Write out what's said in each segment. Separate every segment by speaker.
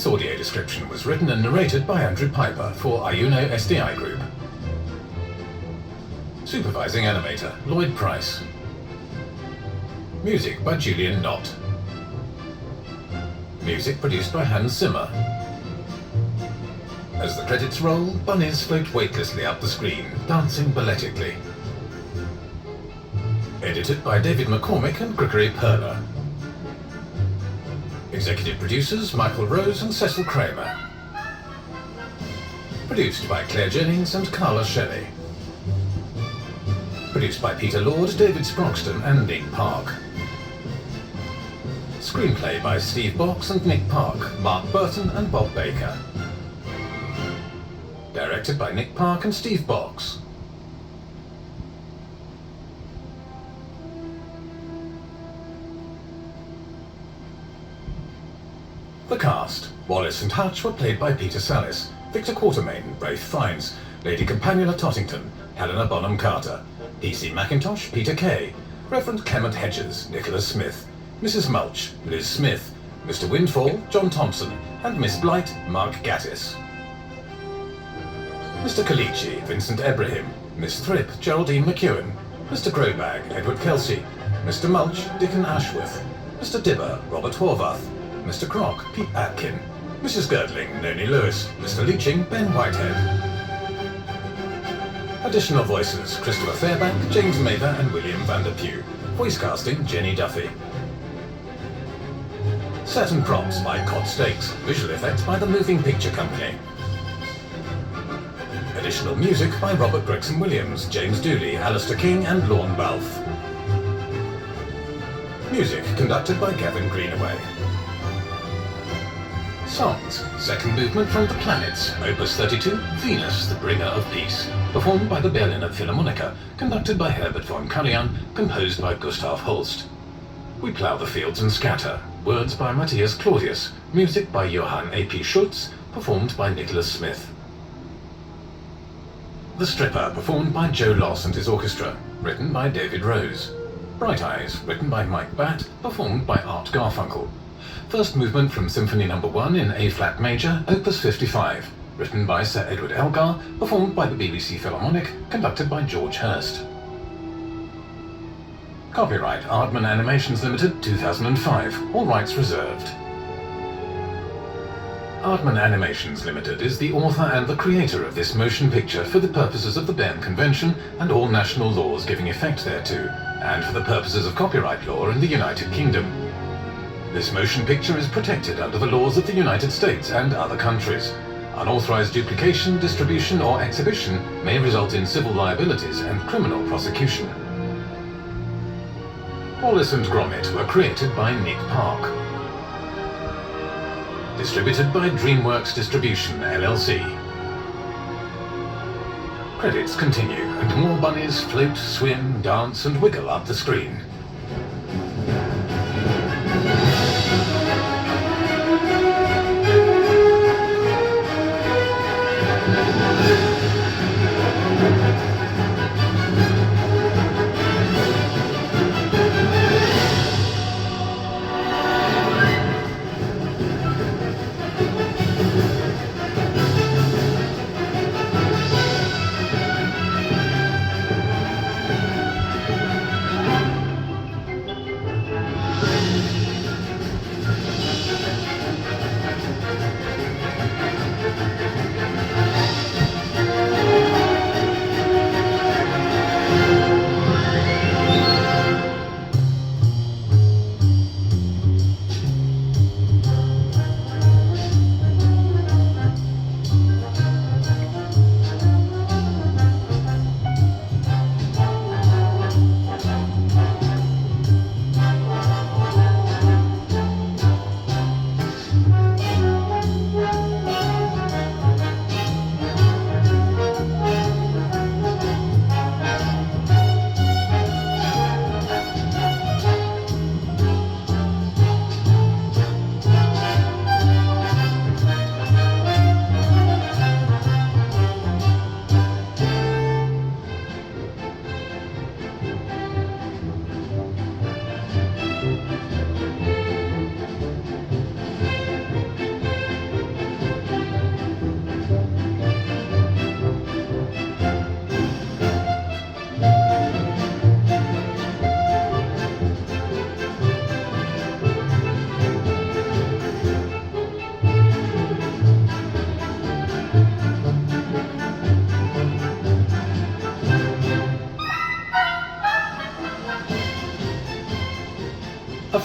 Speaker 1: This audio description was written and narrated by Andrew Piper for Ayuno SDI Group. Supervising animator, Lloyd Price. Music by Julian Knott. Music produced by Hans Zimmer. As the credits roll, bunnies float weightlessly up the screen, dancing balletically. Edited by David McCormick and Gregory Perler. Executive producers Michael Rose and Cecil Kramer. Produced by Claire Jennings and Carla Shelley. Produced by Peter Lord, David Sproxton and Nick Park. Screenplay by Steve Box and Nick Park, Mark Burton and Bob Baker. Directed by Nick Park and Steve Box. The cast. Wallace and Hutch were played by Peter Sallis, Victor Quatermain, Rafe Fiennes, Lady Campanula Tottington, Helena Bonham Carter, P.C. McIntosh, Peter Kay, Reverend Clement Hedges, Nicholas Smith, Mrs. Mulch, Liz Smith, Mr. Windfall, John Thompson, and Miss Blight, Mark Gattis. Mr. Kalichi, Vincent Ebrahim, Miss Thrip, Geraldine McEwen, Mr. Grobag, Edward Kelsey, Mr. Mulch, Dickon Ashworth, Mr. Dibber, Robert Horvath, Mr. Crock, Pete Atkin, Mrs. Girdling, Noni Lewis, Mr. Leaching, Ben Whitehead. Additional voices, Christopher Fairbank, James Mather and William Vanderpew. Voice casting, Jenny Duffy. Set and props by Cod Stakes. Visual effects by the Moving Picture Company. Additional music by Robert Gregson Williams, James Dooley, Alistair King and Lorne Balfe. Music conducted by Gavin Greenaway. Songs. Second movement from The Planets, Opus 32, Venus, the Bringer of Peace, performed by the Berliner Philharmoniker, conducted by Herbert von Karajan, composed by Gustav Holst. We Plough the Fields and Scatter, words by Matthias Claudius, music by Johann A.P. Schultz, performed by Nicholas Smith. The Stripper, performed by Joe Loss and his orchestra, written by David Rose. Bright Eyes, written by Mike Batt, performed by Art Garfunkel. First movement from Symphony No. 1 in A-flat major, Opus 55, written by Sir Edward Elgar, performed by the BBC Philharmonic, conducted by George Hurst. Copyright Aardman Animations Limited 2005, all rights reserved. Aardman Animations Limited is the author and the creator of this motion picture for the purposes of the Berne Convention and all national laws giving effect thereto, and for the purposes of copyright law in the United Kingdom. This motion picture is protected under the laws of the United States and other countries. Unauthorized duplication, distribution or exhibition may result in civil liabilities and criminal prosecution. Wallace and Gromit were created by Nick Park. Distributed by DreamWorks Distribution, LLC. Credits continue, and more bunnies float, swim, dance and wiggle up the screen.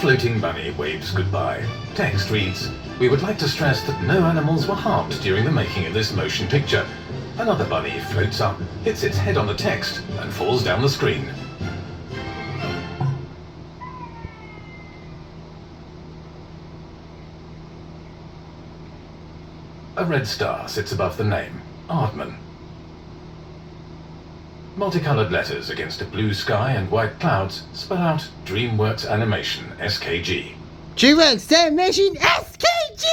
Speaker 1: floating bunny waves goodbye. Text reads, "We would like to stress that no animals were harmed during the making of this motion picture." Another bunny floats up, hits its head on the text, and falls down the screen. A red star sits above the name, Aardman. Multicolored letters against a blue sky and white clouds spell out DreamWorks Animation SKG.
Speaker 2: DreamWorks Animation SKG!